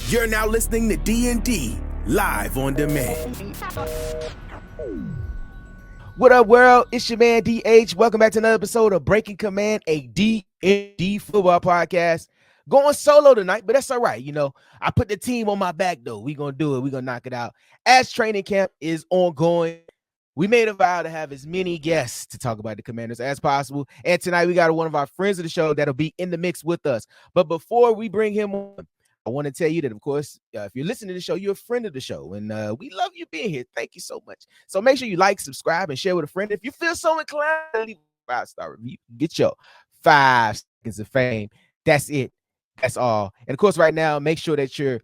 You're now listening to D&D live on demand. What up, world? It's your man DH. Welcome back to another episode of Breaking Command, a D&D football podcast. Going solo tonight, but that's all right. You know, I put the team on my back, though. We're going to do it. We're going to knock it out. As training camp is ongoing, we made a vow to have as many guests to talk about the Commanders as possible. And tonight we got one of our friends of the show that'll be in the mix with us. But before we bring him on, I want to tell you that, of course, if you're listening to the show, you're a friend of the show, and we love you being here. Thank you so much. So make sure you like, subscribe, and share with a friend. If you feel so inclined, leave a 5-star review. Get your 5 seconds of fame. That's it. That's all. And of course, right now, make sure that you're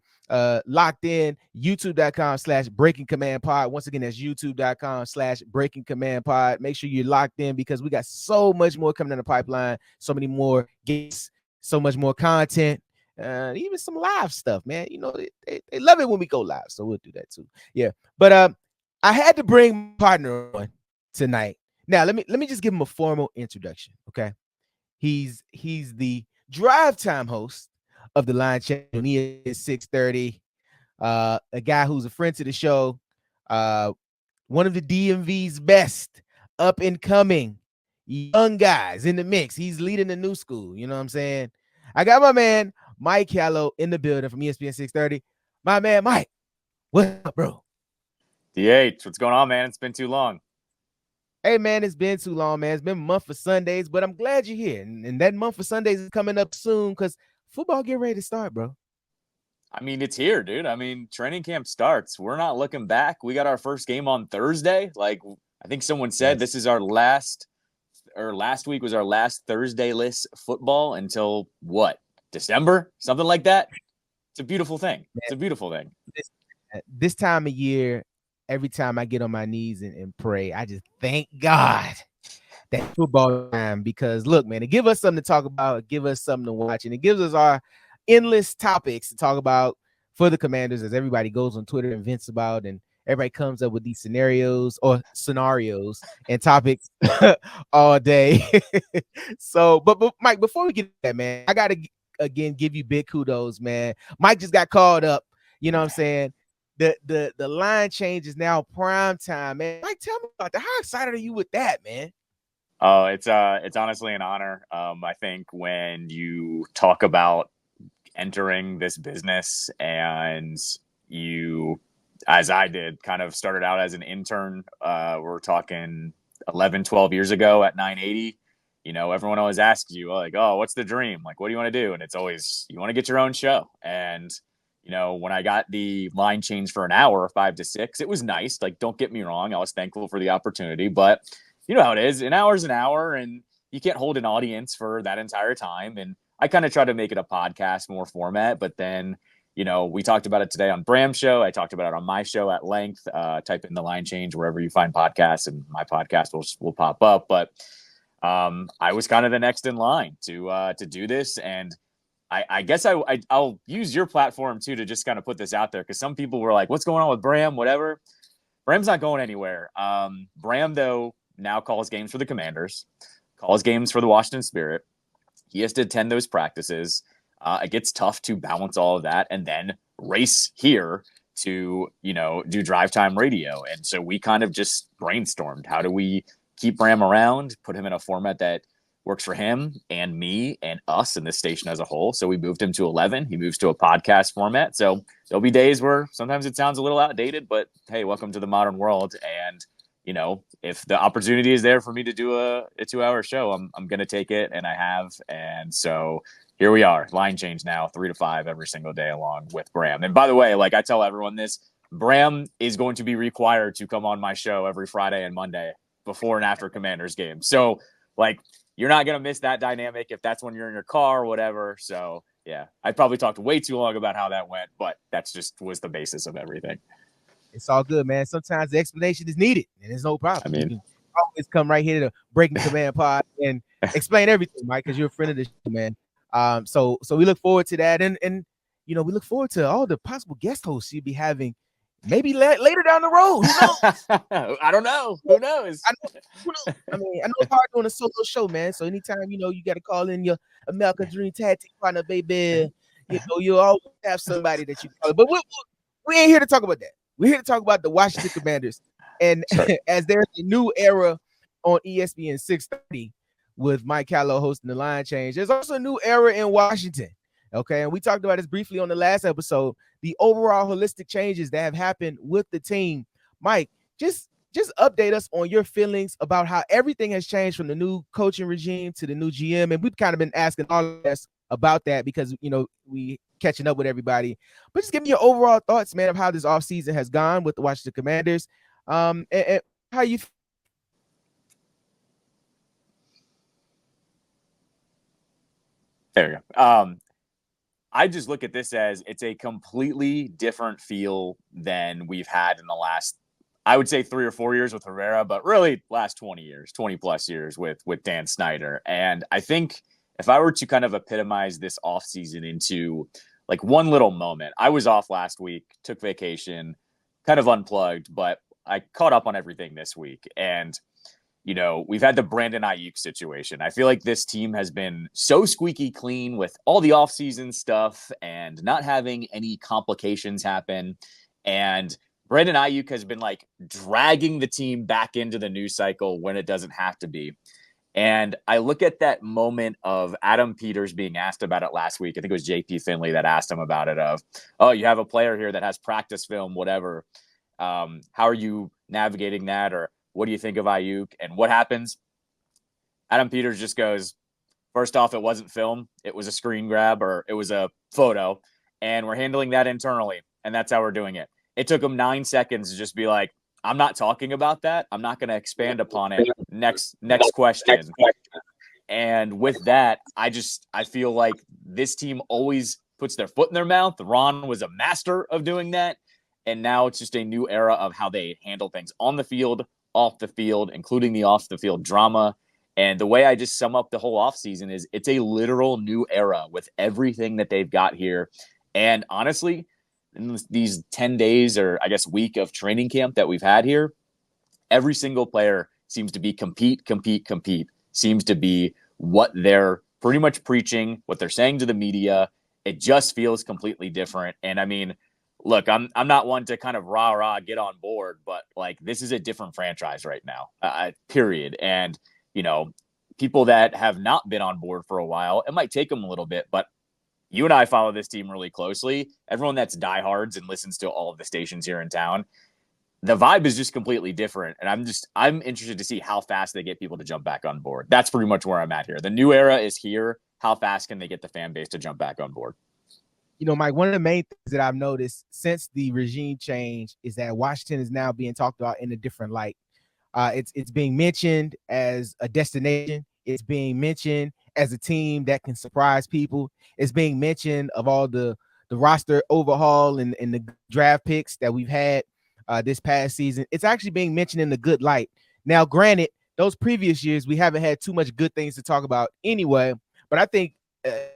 locked in. YouTube.com/Breaking Command Pod. Once again, that's YouTube.com/Breaking Command Pod. Make sure you're locked in because we got so much more coming in the pipeline. So many more guests, so much more content. Even some live stuff, man. You know, they love it when we go live, so we'll do that too. Yeah, but I had to bring my partner on tonight. Now, let me just give him a formal introduction, okay? He's the drive time host of the Line Check on ES 630. A guy who's a friend to the show, one of the DMV's best up and coming young guys in the mix. He's leading the new school. You know what I'm saying? I got my man Mike Callow in the building from ESPN 630. My man, Mike, what's up, bro? DH, what's going on, man? It's been too long. Hey, man, it's been too long, man. It's been a month for Sundays, but I'm glad you're here. And that month for Sundays is coming up soon because football get ready to start, bro. I mean, it's here, dude. I mean, training camp starts. We're not looking back. We got our first game on Thursday. Like, I think someone said this is our last week was our last Thursday-less football until what? December? Something like that. It's a beautiful thing. Man, it's a beautiful thing. This time of year, every time I get on my knees and pray, I just thank God that football time, because look, man, it gives us something to talk about, give us something to watch, and it gives us our endless topics to talk about for the Commanders as everybody goes on Twitter and vents about, and everybody comes up with these scenarios and topics all day. So, but Mike, before we get to that, man, I gotta again give you big kudos, man. Mike just got called up. You know what I'm saying? The line change is now prime time, man. Mike, tell me about that. How excited are you with that, man? Oh, it's honestly an honor. I think when you talk about entering this business and you, as I did, kind of started out as an intern, we're talking 11, 12 years ago at 980. You know, everyone always asks you, like, oh, what's the dream? Like, what do you want to do? And it's always, you want to get your own show. And, you know, when I got the line change for an hour, 5 to 6, it was nice. Like, don't get me wrong. I was thankful for the opportunity. But you know how it is. An hour's an hour, and you can't hold an audience for that entire time. And I kind of try to make it a podcast more format. But then, you know, we talked about it today on Bram's show. I talked about it on my show at length. Type in the line change wherever you find podcasts, and my podcast will pop up. But I was kind of the next in line to do this. And I guess I'll use your platform too to just kind of put this out there, because some people were like, what's going on with Bram? Whatever. Bram's not going anywhere. Bram, though, now calls games for the Commanders, calls games for the Washington Spirit. He has to attend those practices. It gets tough to balance all of that and then race here to, you know, do drive time radio. And so we kind of just brainstormed, how do we keep Bram around, put him in a format that works for him and me and us and this station as a whole. So we moved him to 11. He moves to a podcast format. So there'll be days where sometimes it sounds a little outdated, but hey, welcome to the modern world. And, you know, if the opportunity is there for me to do a 2-hour show, I'm going to take it, and I have. And so here we are, line change now, 3 to 5 every single day along with Bram. And by the way, like I tell everyone this, Bram is going to be required to come on my show every Friday and Monday before and after Commanders games. So like, you're not going to miss that dynamic if that's when you're in your car or whatever. So yeah, I probably talked way too long about how that went, but that's just was the basis of everything. It's all good, man. Sometimes the explanation is needed, and it's no problem. I mean, you can always come right here to Breaking Command Pod and explain everything, Mike, because you're a friend of the show, man. So we look forward to that, and you know, we look forward to all the possible guest hosts you'll be having, maybe later down the road. Who knows? I don't know. Who knows? I mean, I know it's hard doing a solo show, man. So anytime, you know, you got to call in your American Dream Tag Team partner, baby. You always have somebody that you call it. But we ain't here to talk about that. We're here to talk about the Washington Commanders. And Sure. as there's a new era on ESPN 630 with Mike Callow hosting the line change, there's also a new era in Washington. Okay. And we talked about this briefly on the last episode, the overall holistic changes that have happened with the team. Mike, just update us on your feelings about how everything has changed from the new coaching regime to the new GM. And we've kind of been asking all of us about that because, we catching up with everybody. But just give me your overall thoughts, man, of how this offseason has gone with the Washington Commanders. And how you There you go. I just look at this as it's a completely different feel than we've had in the last, I would say 3 or 4 years with Rivera, but really last 20 plus years with Dan Snyder. And I think if I were to kind of epitomize this offseason into like one little moment, I was off last week, took vacation, kind of unplugged, but I caught up on everything this week. And we've had the Brandon Ayuk situation. I feel like this team has been so squeaky clean with all the offseason stuff and not having any complications happen. And Brandon Ayuk has been like dragging the team back into the news cycle when it doesn't have to be. And I look at that moment of Adam Peters being asked about it last week. I think it was JP Finley that asked him about it of, oh, you have a player here that has practice film, whatever. How are you navigating that? Or what do you think of Ayuk? And what happens? Adam Peters just goes, first off, it wasn't film. It was a screen grab or it was a photo. And we're handling that internally. And that's how we're doing it. It took him 9 seconds to just be like, I'm not talking about that. I'm not going to expand upon it. Next question. And with that, I feel like this team always puts their foot in their mouth. Ron was a master of doing that. And now it's just a new era of how they handle things on the field, off the field, including the off the field drama. And the way I just sum up the whole offseason is it's a literal new era with everything that they've got here. And honestly, in these 10 days or I guess week of training camp that we've had here, every single player seems to be compete, seems to be what they're pretty much preaching, what they're saying to the media. It just feels completely different. And I mean, look, I'm not one to kind of rah get on board, but like this is a different franchise right now, period. And people that have not been on board for a while, it might take them a little bit, but you and I follow this team really closely. Everyone that's diehards and listens to all of the stations here in town, the vibe is just completely different. And I'm interested to see how fast they get people to jump back on board. That's pretty much where I'm at here. The new era is here. How fast can they get the fan base to jump back on board? Mike, one of the main things that I've noticed since the regime change is that Washington is now being talked about in a different light. It's being mentioned as a destination. It's being mentioned as a team that can surprise people. It's being mentioned of all the roster overhaul and the draft picks that we've had this past season. It's actually being mentioned in the good light. Now, granted, those previous years, we haven't had too much good things to talk about anyway, but I think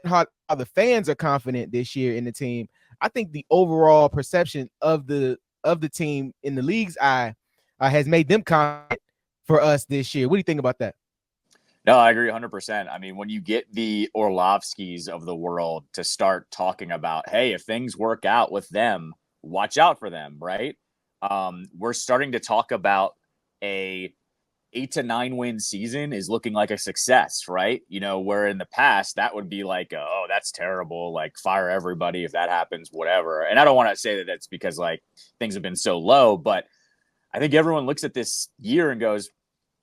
how the fans are confident this year in the team. I think the overall perception of the team in the league's eye has made them confident for us this year. What do you think about that? No, I agree 100%. I mean, when you get the Orlovskis of the world to start talking about, hey, if things work out with them, watch out for them, right? We're starting to talk about a 8 to 9 win season is looking like a success, right? Where in the past that would be like, oh, that's terrible. Like fire everybody if that happens, whatever. And I don't want to say that that's because like things have been so low, but I think everyone looks at this year and goes,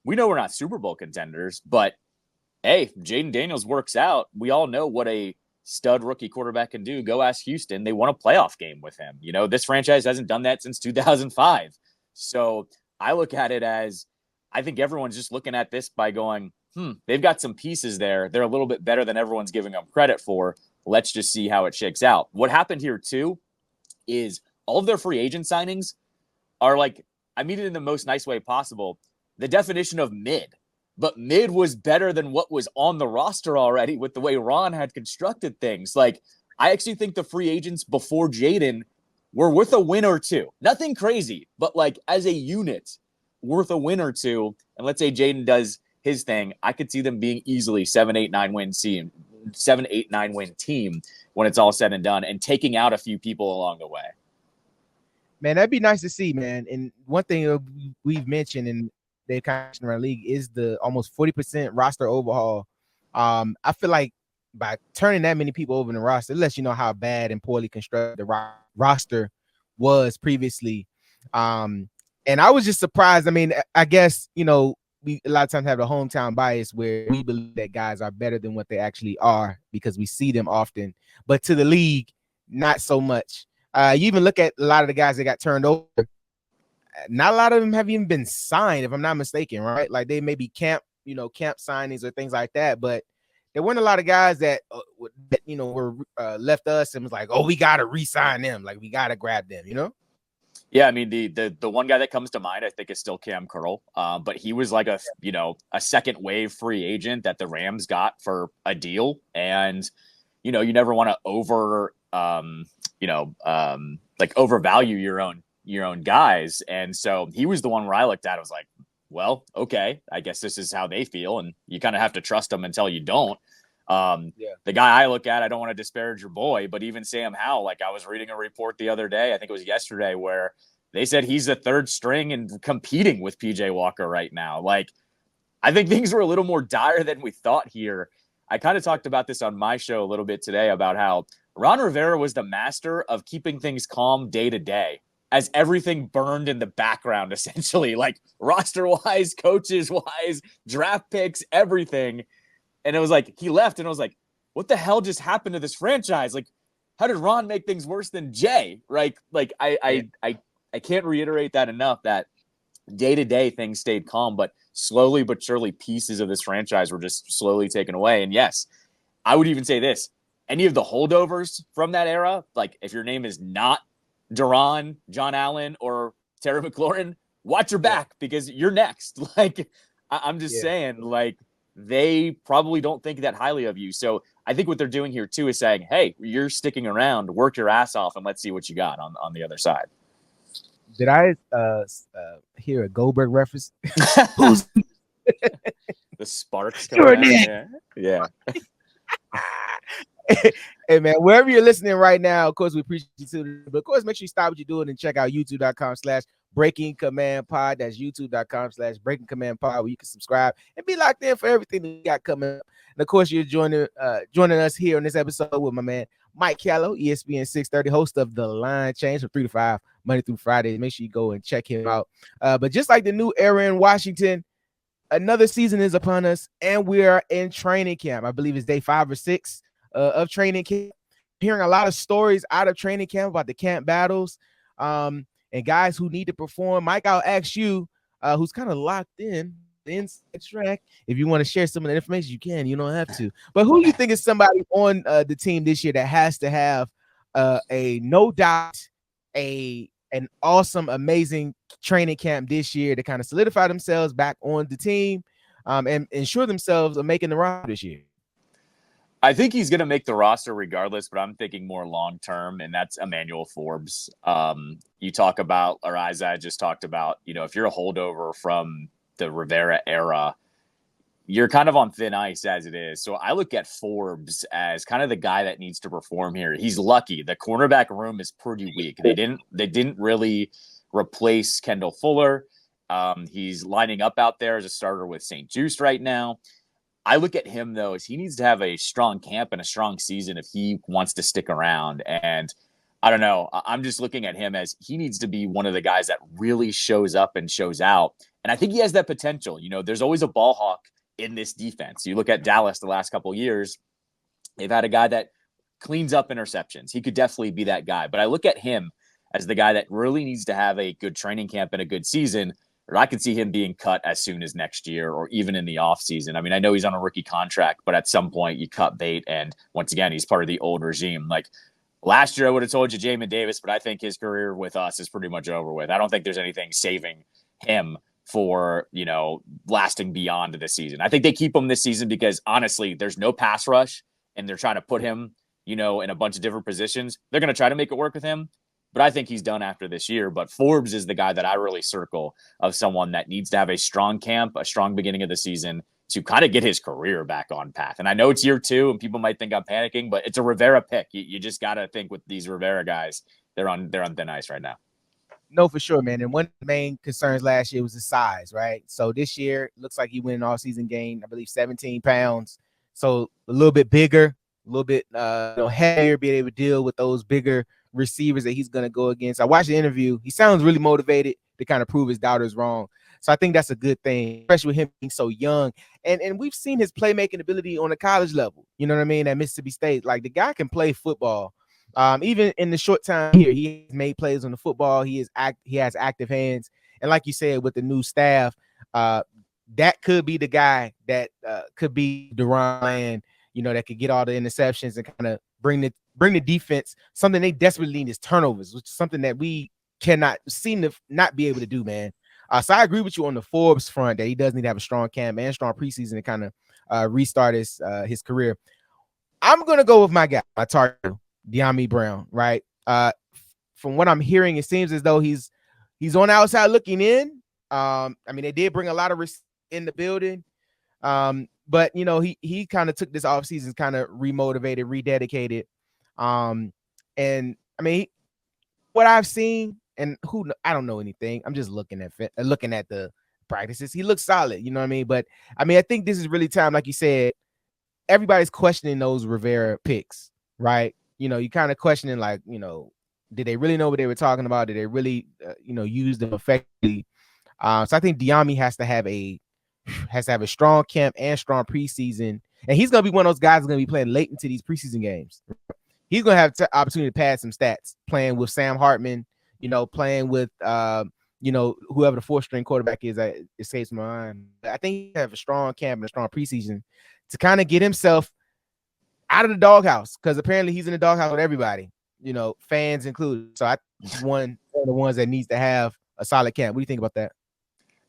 we know we're not Super Bowl contenders, but hey, Jaden Daniels works out. We all know what a stud rookie quarterback can do. Go ask Houston. They won a playoff game with him. This franchise hasn't done that since 2005. So I look at it as, I think everyone's just looking at this by going, they've got some pieces there. They're a little bit better than everyone's giving them credit for. Let's just see how it shakes out. What happened here too is all of their free agent signings are like, I mean it in the most nice way possible, the definition of mid. But mid was better than what was on the roster already with the way Ron had constructed things. Like, I actually think the free agents before Jaden were worth a win or two. Nothing crazy, but like as a unit, worth a win or two. And let's say Jaden does his thing. I could see them being easily 7, 8, 9 win 7, 8, 9 win team when it's all said and done, and taking out a few people along the way. Man, that'd be nice to see, man. And one thing we've mentioned and they've kind of around the league is the almost 40% roster overhaul. I feel like by turning that many people over in the roster, it lets you know how bad and poorly constructed the roster was previously. And I was just surprised. I mean, I guess, you know, we a lot of times have the hometown bias where we believe that guys are better than what they actually are because we see them often. But to the league, not so much. You even look at a lot of the guys that got turned over. Not a lot of them have even been signed, if I'm not mistaken, right? Like they may be camp signings or things like that. But there weren't a lot of guys that were left us and was like, oh, we got to re-sign them. Like we got to grab them, you know? Yeah, I mean the one guy that comes to mind, I think, is still Cam Curl. But he was like a second wave free agent that the Rams got for a deal, and you never want to overvalue your own guys, and so he was the one where I looked at. I was like, well, okay, I guess this is how they feel, and you kind of have to trust them until you don't. The guy I look at, I don't want to disparage your boy, but even Sam Howell, like I was reading a report the other day, I think it was yesterday, where they said he's the third string and competing with PJ Walker right now. Like, I think things were a little more dire than we thought here. I kind of talked about this on my show a little bit today about how Ron Rivera was the master of keeping things calm day to day as everything burned in the background, essentially, like roster-wise, coaches-wise, draft picks, everything. And it was like, he left, and I was like, what the hell just happened to this franchise? Like, how did Ron make things worse than Jay? Right? Like, I can't reiterate that enough, that day-to-day things stayed calm, but slowly but surely pieces of this franchise were just slowly taken away. And yes, I would even say this. Any of the holdovers from that era, like if your name is not Duran, John Allen, or Terry McLaurin, watch your back because you're next. Like, I'm just saying, like, they probably don't think that highly of you. So I think what they're doing here too is saying, hey, you're sticking around, work your ass off, and let's see what you got on the other side. Did I hear a Goldberg reference? Who's the Sparks? Yeah. Hey man, wherever you're listening right now, of course we appreciate you too. But of course, make sure you stop what you're doing and check out youtube.com/Breaking Command Pod. That's youtube.com/Breaking Command Pod, where you can subscribe and be locked in for everything that we got coming up. And of course, you're joining us here on this episode with my man Mike Callow, ESPN 630, host of The Line Change from 3 to 5 Monday through Friday. Make sure you go and check him out. But just like the new era in Washington, another season is upon us, and we are in training camp. I believe it's day 5 or 6 of training camp. Hearing a lot of stories out of training camp about the camp battles and guys who need to perform. Mike, I'll ask you, who's kind of locked in the inside track. If you want to share some of the information, you can. You don't have to. But who do you think is somebody on the team this year that has to have a no doubt an awesome, amazing training camp this year to kind of solidify themselves back on the team and ensure themselves of making the roster this year? I think he's going to make the roster regardless, but I'm thinking more long-term, and that's Emmanuel Forbes. You talk about, or as I just talked about, if you're a holdover from the Rivera era, you're kind of on thin ice as it is. So I look at Forbes as kind of the guy that needs to perform here. He's lucky. The cornerback room is pretty weak. They didn't really replace Kendall Fuller. He's lining up out there as a starter with St. Juste right now. I look at him, though, as he needs to have a strong camp and a strong season if he wants to stick around. And I don't know. I'm just looking at him as he needs to be one of the guys that really shows up and shows out. And I think he has that potential. There's always a ball hawk in this defense. You look at Dallas the last couple of years, they've had a guy that cleans up interceptions. He could definitely be that guy. But I look at him as the guy that really needs to have a good training camp and a good season, or I could see him being cut as soon as next year or even in the offseason. I mean, I know he's on a rookie contract, but at some point you cut bait. And once again, he's part of the old regime. Like last year, I would have told you Jamin Davis, but I think his career with us is pretty much over with. I don't think there's anything saving him for, lasting beyond this season. I think they keep him this season because honestly, there's no pass rush and they're trying to put him, in a bunch of different positions. They're going to try to make it work with him. But I think he's done after this year. But Forbes is the guy that I really circle of someone that needs to have a strong camp, a strong beginning of the season, to kind of get his career back on path. And I know it's year 2 and people might think I'm panicking, but it's a Rivera pick. You just got to think with these Rivera guys, they're on thin ice right now. No, for sure, man. And one of the main concerns last year was the size, right? So this year, looks like he went an all-season gain, I believe 17 pounds. So a little bit bigger, a little bit heavier, being able to deal with those bigger receivers that he's going to go against. I watched the interview. He sounds really motivated to kind of prove his doubters wrong. So I think that's a good thing, especially with him being so young. And we've seen his playmaking ability on the college level. You know what I mean? At Mississippi State, like the guy can play football. Even in the short time here, he has made plays on the football. He has active hands. And like you said, with the new staff, that could be the guy that could be Deron Land, that could get all the interceptions and kind of bring the defense. Something they desperately need is turnovers, which is something that we cannot seem to not be able to do, man. So I agree with you on the Forbes front that he does need to have a strong camp and strong preseason to kind of restart his career. I'm gonna go with my guy, my target, Dyami Brown. Right. From what I'm hearing, it seems as though he's on the outside looking in. I mean, they did bring a lot of in the building, but he kind of took this offseason, kind of remotivated, rededicated. And I mean, what I've seen. And I don't know anything. I'm just looking at the practices. He looks solid, you know what I mean? But I mean, I think this is really time, like you said, everybody's questioning those Rivera picks, right? You kind of questioning, like, did they really know what they were talking about? Did they really, use them effectively? So I think Dyami has to have a strong camp and strong preseason, and he's gonna be one of those guys that's gonna be playing late into these preseason games. He's gonna have opportunity to pad some stats, playing with Sam Hartman. Playing with, whoever the 4th-string quarterback is, it escapes my mind. I think he have a strong camp and a strong preseason to kind of get himself out of the doghouse, because apparently he's in the doghouse with everybody, fans included. So he's one of the ones that needs to have a solid camp. What do you think about that?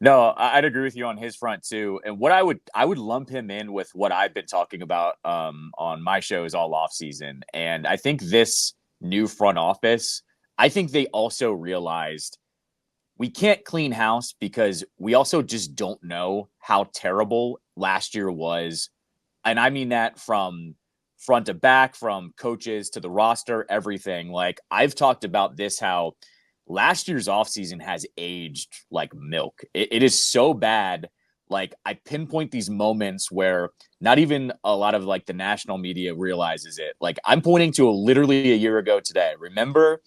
No, I'd agree with you on his front too. And what I would lump him in with what I've been talking about on my shows all off season. And I think this new front office, I think they also realized we can't clean house because we also just don't know how terrible last year was. And I mean that from front to back, from coaches to the roster, everything. Like, I've talked about this, how last year's offseason has aged like milk. It is so bad. Like, I pinpoint these moments where not even a lot of like the national media realizes it. Like, I'm pointing to literally a year ago today. Remember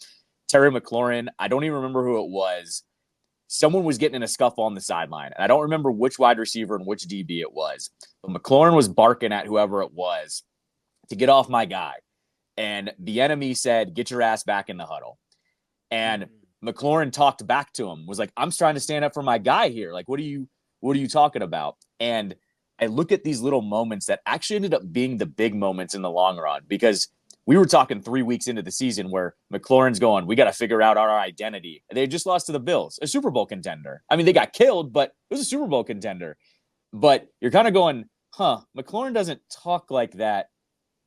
Terry McLaurin? I don't even remember who it was. Someone was getting in a scuffle on the sideline. And I don't remember which wide receiver and which DB it was. But McLaurin was barking at whoever it was to get off my guy. And the enemy said, "Get your ass back in the huddle." And McLaurin talked back to him, was like, "I'm trying to stand up for my guy here. Like, what are you talking about?" And I look at these little moments that actually ended up being the big moments in the long run, because we were talking 3 weeks into the season where McLaurin's going, "We got to figure out our identity." They just lost to the Bills, a Super Bowl contender. I mean, they got killed, but it was a Super Bowl contender. But you're kind of going, McLaurin doesn't talk like that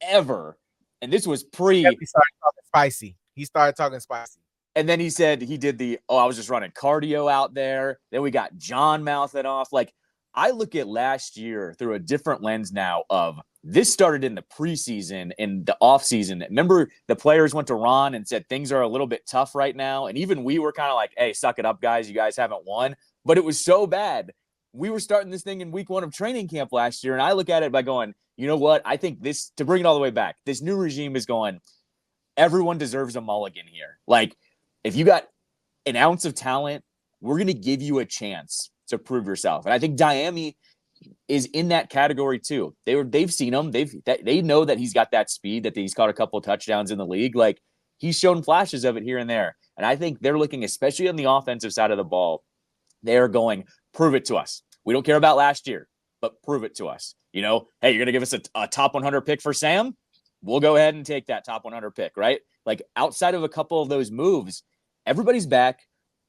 ever. And this was He started talking spicy. And then he said he did I was just running cardio out there. Then we got John mouthing off. Like, I look at last year through a different lens now of this started in the preseason, in the offseason. Remember, the players went to Ron and said things are a little bit tough right now. And even we were kind of like, "Hey, suck it up, guys. You guys haven't won." But it was so bad. We were starting this thing in week 1 of training camp last year. And I look at it by going, you know what? I think this, to bring it all the way back, this new regime is going, everyone deserves a mulligan here. Like, if you got an ounce of talent, we're going to give you a chance to prove yourself. And I think Dyami is in that category too. They've seen him. They know that he's got that speed, that he's caught a couple of touchdowns in the league. Like, he's shown flashes of it here and there. And I think they're looking, especially on the offensive side of the ball, they're going, prove it to us. We don't care about last year, but prove it to us. Hey, you're going to give us a top 100 pick for Sam? We'll go ahead and take that top 100 pick, right? Like, outside of a couple of those moves, everybody's back.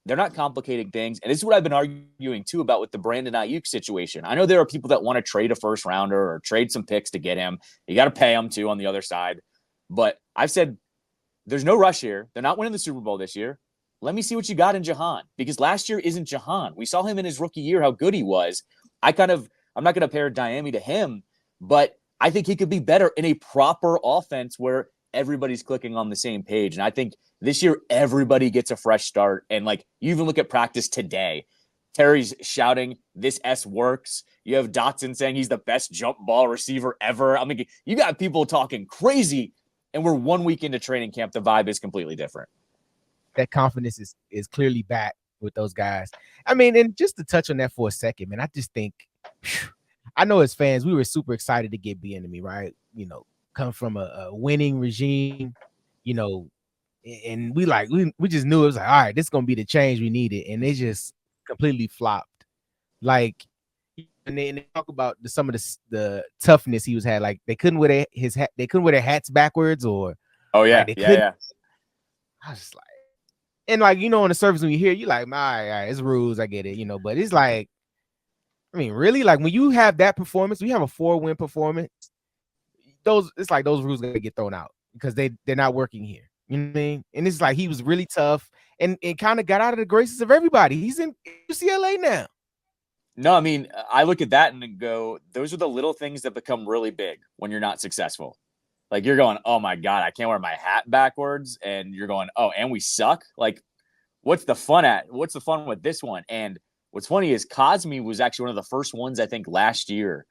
They're not complicating things. And this is what I've been arguing too about with the Brandon Ayuk situation. I know there are people that want to trade a first rounder or trade some picks to get him. You got to pay him too on the other side. But I've said there's no rush here. They're not winning the Super Bowl this year. Let me see what you got in Jahan, because last year isn't Jahan. We saw him in his rookie year, how good he was. I kind of I'm not going to compare Diami to him, but I think he could be better in a proper offense where everybody's clicking on the same page. And I think this year, everybody gets a fresh start. And like, you even look at practice today, Terry's shouting, "This S works." You have Dotson saying he's the best jump ball receiver ever. I mean, you got people talking crazy, and we're 1 week into training camp. The vibe is completely different. That confidence is clearly back with those guys. I mean, and just to touch on that for a second, man, I just think, I know as fans, we were super excited to get Bieniemy, right? You know, come from a winning regime, you know, and we just knew it was like, all right, this is gonna be the change we needed, and it just completely flopped. Like, and they talk about some of the toughness he was had. Like they couldn't wear they couldn't wear their hats backwards, or like they couldn't. Yeah. I was just like, and like, you know, on the surface when you hear, you like, all right, it's rules, I get it, you know, but it's like, I mean, really, like when you have that performance, we have a 4-win performance. It's like those rules gonna get thrown out because they're not working here. You know what I mean? And it's like he was really tough and kind of got out of the graces of everybody. He's in UCLA now. No, I mean, I look at that and go, those are the little things that become really big when you're not successful. Like you're going, oh my God, I can't wear my hat backwards. And you're going, oh, and we suck. Like, what's the fun with this one? And what's funny is Cosme was actually one of the first ones, I think, last year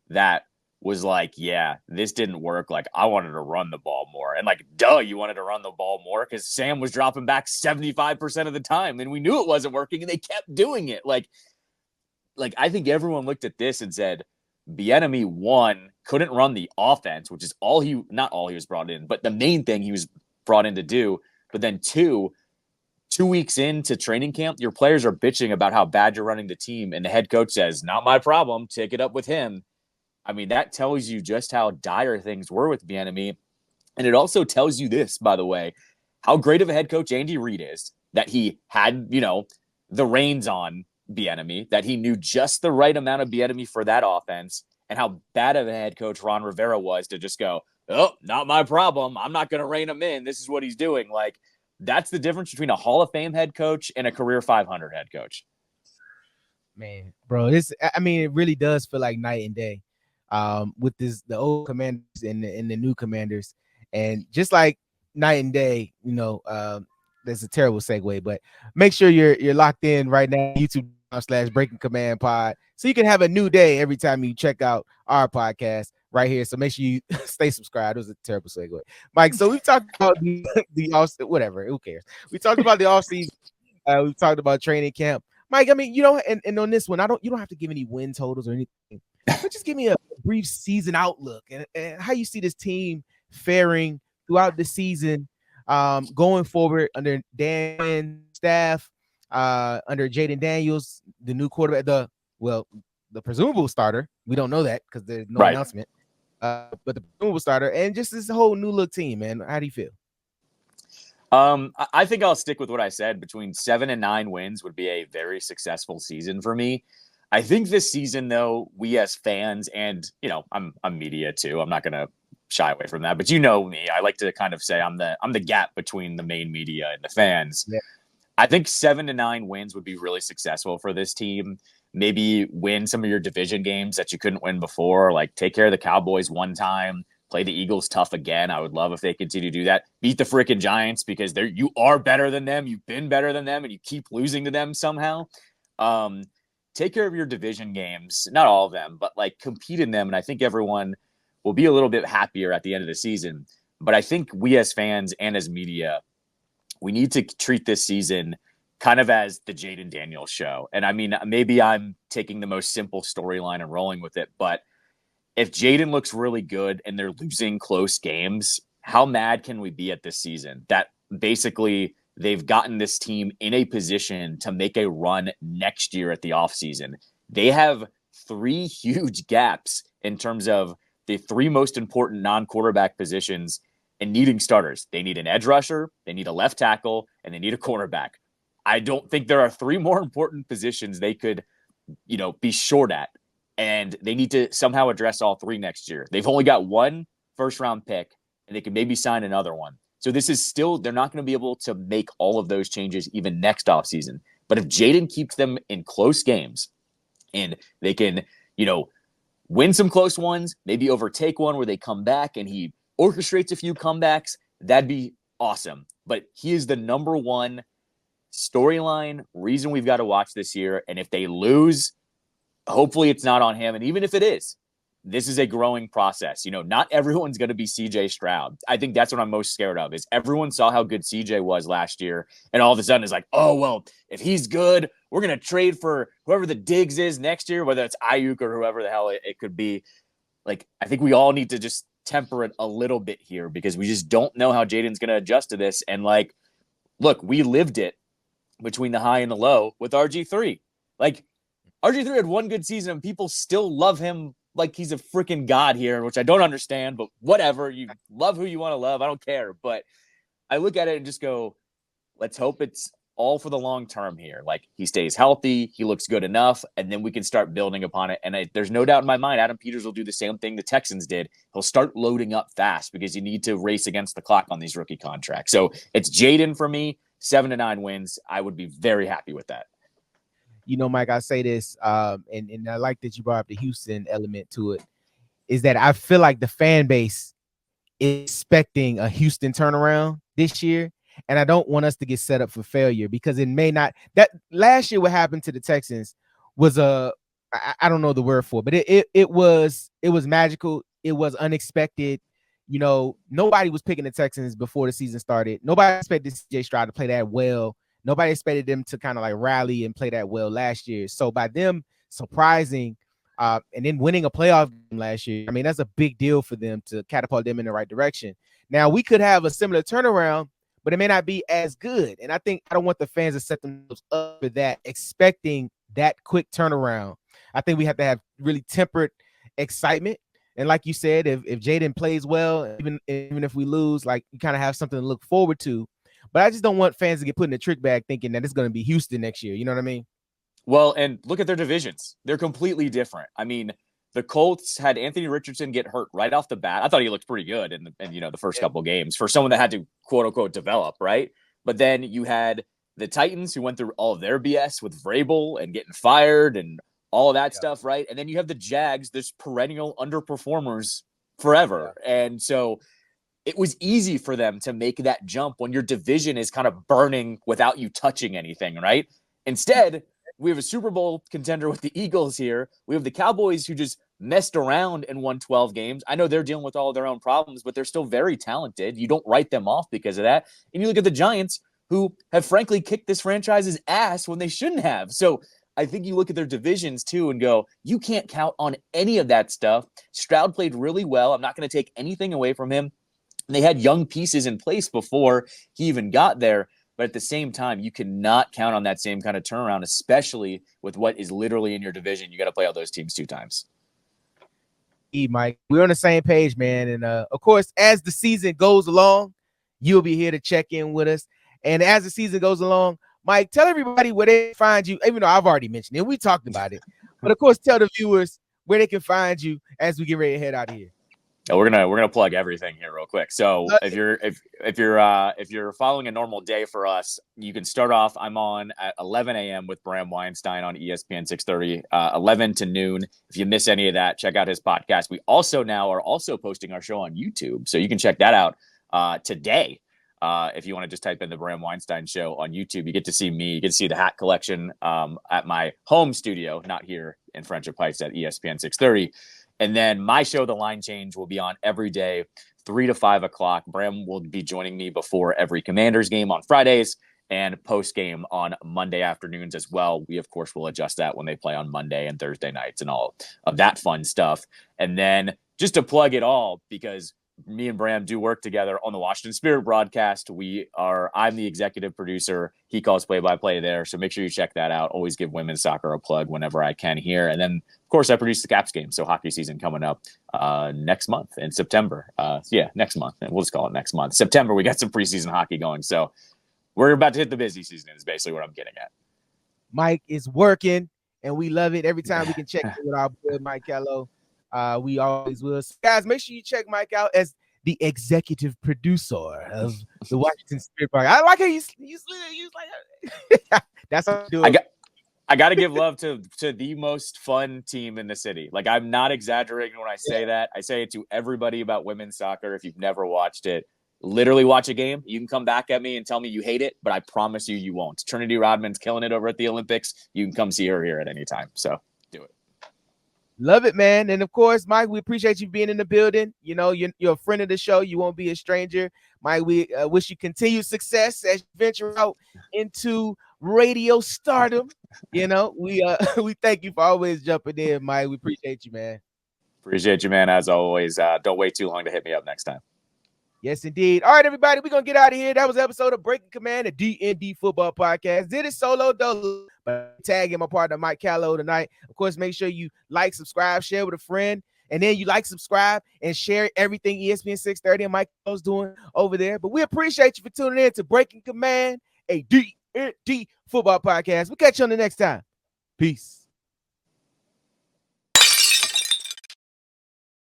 that was like, yeah, this didn't work. Like, I wanted to run the ball more. And like, duh, you wanted to run the ball more because Sam was dropping back 75% of the time. And we knew it wasn't working and they kept doing it. Like I think everyone looked at this and said, Bieniemy, one, couldn't run the offense, which is not all he was brought in, but the main thing he was brought in to do. But then 2 weeks into training camp, your players are bitching about how bad you're running the team. And the head coach says, not my problem. Take it up with him. I mean, that tells you just how dire things were with Bieniemy. And it also tells you this, by the way, how great of a head coach Andy Reid is, that he had, you know, the reins on Bieniemy, that he knew just the right amount of Bieniemy for that offense, and how bad of a head coach Ron Rivera was to just go, oh, not my problem. I'm not going to rein him in. This is what he's doing. Like, that's the difference between a Hall of Fame head coach and a career 500 head coach. Man, bro, I mean, it really does feel like night and day with the old commanders and the new commanders. And just like night and day, you know, that's a terrible segue, but make sure you're locked in right now, YouTube.com/Breaking Command Pod, so you can have a new day every time you check out our podcast right here. So make sure you stay subscribed. It was a terrible segue, Mike. So we've talked about the off, whatever, who cares? We talked about the offseason. We've talked about training camp. Mike, I mean, you know, and on this one, you don't have to give any win totals or anything, but just give me a brief season outlook and how you see this team faring throughout the season, going forward under Dan's staff, under Jaden Daniels, the new quarterback, the presumable starter. We don't know that because there's no announcement, but the presumable starter, and just this whole new look team, man. How do you feel? I think I'll stick with what I said. Between 7 and 9 wins would be a very successful season for me. I think this season, though, we as fans, and you know, I'm media too. I'm not going to shy away from that, but you know me. I like to kind of say I'm the gap between the main media and the fans. Yeah. I think 7 to 9 wins would be really successful for this team. Maybe win some of your division games that you couldn't win before, like take care of the Cowboys one time. Play the Eagles tough again. I would love if they continue to do that. Beat the freaking Giants because you are better than them. You've been better than them, and you keep losing to them somehow. Take care of your division games. Not all of them, but like compete in them. And I think everyone will be a little bit happier at the end of the season. But I think we as fans and as media, we need to treat this season kind of as the Jaden Daniels show. And I mean, maybe I'm taking the most simple storyline and rolling with it, but if Jaden looks really good and they're losing close games, how mad can we be at this season? That basically they've gotten this team in a position to make a run next year at the offseason. They have 3 huge gaps in terms of the 3 most important non-quarterback positions and needing starters. They need an edge rusher, they need a left tackle, and they need a cornerback. I don't think there are 3 more important positions they could, you know, be short at. And they need to somehow address all 3 next year. They've only got 1 first-round pick, and they can maybe sign another one. So this is still, they're not going to be able to make all of those changes even next offseason. But if Jaden keeps them in close games and they can, you know, win some close ones, maybe overtake one where they come back and he orchestrates a few comebacks, that'd be awesome. But he is the number one storyline reason we've got to watch this year. And if they lose, hopefully it's not on him. And even if it is, this is a growing process. Not everyone's going to be CJ Stroud. I think that's what I'm most scared of is everyone saw how good CJ was last year. And all of a sudden it's like, oh, well, if he's good, we're going to trade for whoever the Diggs is next year, whether it's Ayuk or whoever the hell it could be. Like, I think we all need to just temper it a little bit here because we just don't know how Jaden's going to adjust to this. And like, look, we lived it between the high and the low with RG3. Like, RG3 had one good season and people still love him like he's a freaking god here, which I don't understand, but whatever. You love who you want to love. I don't care. But I look at it and just go, let's hope it's all for the long term here. Like, he stays healthy, he looks good enough, and then we can start building upon it. And there's no doubt in my mind, Adam Peters will do the same thing the Texans did. He'll start loading up fast because you need to race against the clock on these rookie contracts. So it's Jaden for me, 7 to 9 wins. I would be very happy with that. Mike, I say this, and I like that you brought up the Houston element to it, is that I feel like the fan base is expecting a Houston turnaround this year, and I don't want us to get set up for failure because it may not. That last year, what happened to the Texans was I don't know the word for it, but it was magical. It was unexpected. Nobody was picking the Texans before the season started. Nobody expected CJ Stroud to play that well. Nobody expected them to kind of like rally and play that well last year. So by them surprising and then winning a playoff game last year, I mean, that's a big deal for them to catapult them in the right direction. Now, we could have a similar turnaround, but it may not be as good. And I don't want the fans to set themselves up for that, expecting that quick turnaround. I think we have to have really tempered excitement. And like you said, if Jaden plays well, even if we lose, like, you kind of have something to look forward to. But I just don't want fans to get put in the trick bag thinking that it's going to be Houston next year. You know what I mean? Well, and look at their divisions. They're completely different. I mean, the Colts had Anthony Richardson get hurt right off the bat. I thought he looked pretty good in the first couple of games for someone that had to, quote unquote, develop, right? But then you had the Titans who went through all of their BS with Vrabel and getting fired and all of that stuff, right? And then you have the Jags, this perennial underperformers forever. Yeah. And so it was easy for them to make that jump when your division is kind of burning without you touching anything, right? Instead, we have a Super Bowl contender with the Eagles here. We have the Cowboys who just messed around and won 12 games. I know they're dealing with all of their own problems, but they're still very talented. You don't write them off because of that. And you look at the Giants, who have frankly kicked this franchise's ass when they shouldn't have. So I think you look at their divisions too and go, you can't count on any of that stuff. Stroud played really well. I'm not going to take anything away from him. They had young pieces in place before he even got there. But at the same time, you cannot count on that same kind of turnaround, especially with what is literally in your division. You got to play all those teams 2 times. Mike, we're on the same page, man. And of course, as the season goes along, you'll be here to check in with us. And as the season goes along, Mike, tell everybody where they find you, even though I've already mentioned it. We talked about it. But of course, tell the viewers where they can find you as we get ready to head out of here. We're gonna plug everything here real quick. So if you're following a normal day for us, you can start off. I'm on at 11 a.m. with Bram Weinstein on ESPN 630, 11 to noon. If you miss any of that, check out his podcast. We also now are also posting our show on YouTube, so you can check that out today. If you want to just type in the Bram Weinstein Show on YouTube, you get to see me. You get to see the hat collection at my home studio, not here in Friendship Heights at ESPN 630. And then my show, The Line Change, will be on every day, 3 to 5 o'clock. Bram will be joining me before every Commanders game on Fridays and post-game on Monday afternoons as well. We, of course, will adjust that when they play on Monday and Thursday nights and all of that fun stuff. And then just to plug it all, because me and Bram do work together on the Washington Spirit broadcast. I'm the executive producer. He calls play-by-play there. So make sure you check that out. Always give women's soccer a plug whenever I can here. And then, of course, I produce the Caps game. So hockey season coming up next month in September. Next month. We'll just call it next month. September, we got some preseason hockey going. So we're about to hit the busy season is basically what I'm getting at. Mike is working, and we love it. Every time we can check in with our boy, Mike Callow. We always will. So guys, make sure you check Mike out as the executive producer of the Washington Spirit Park. I like how you like that's how you do it. I got to give love to the most fun team in the city. Like, I'm not exaggerating when I say that. I say it to everybody about women's soccer. If you've never watched it, literally watch a game. You can come back at me and tell me you hate it, but I promise you, you won't. Trinity Rodman's killing it over at the Olympics. You can come see her here at any time. So do it. Love it, man. And of course, Mike, we appreciate you being in the building. You know, you're a friend of the show. You won't be a stranger. Mike, we wish you continued success as you venture out into radio stardom. You know, we thank you for always jumping in, Mike. We appreciate you, man. Appreciate you, man. As always, don't wait too long to hit me up next time. Yes, indeed. All right, everybody, we're going to get out of here. That was an episode of Breaking Command, a DND football podcast. Did it solo, though, but tagging my partner, Mike Callow, tonight. Of course, make sure you like, subscribe, share with a friend, and then you like, subscribe, and share everything ESPN 630 and Mike Callow's doing over there. But we appreciate you for tuning in to Breaking Command, a DND football podcast. We'll catch you on the next time. Peace.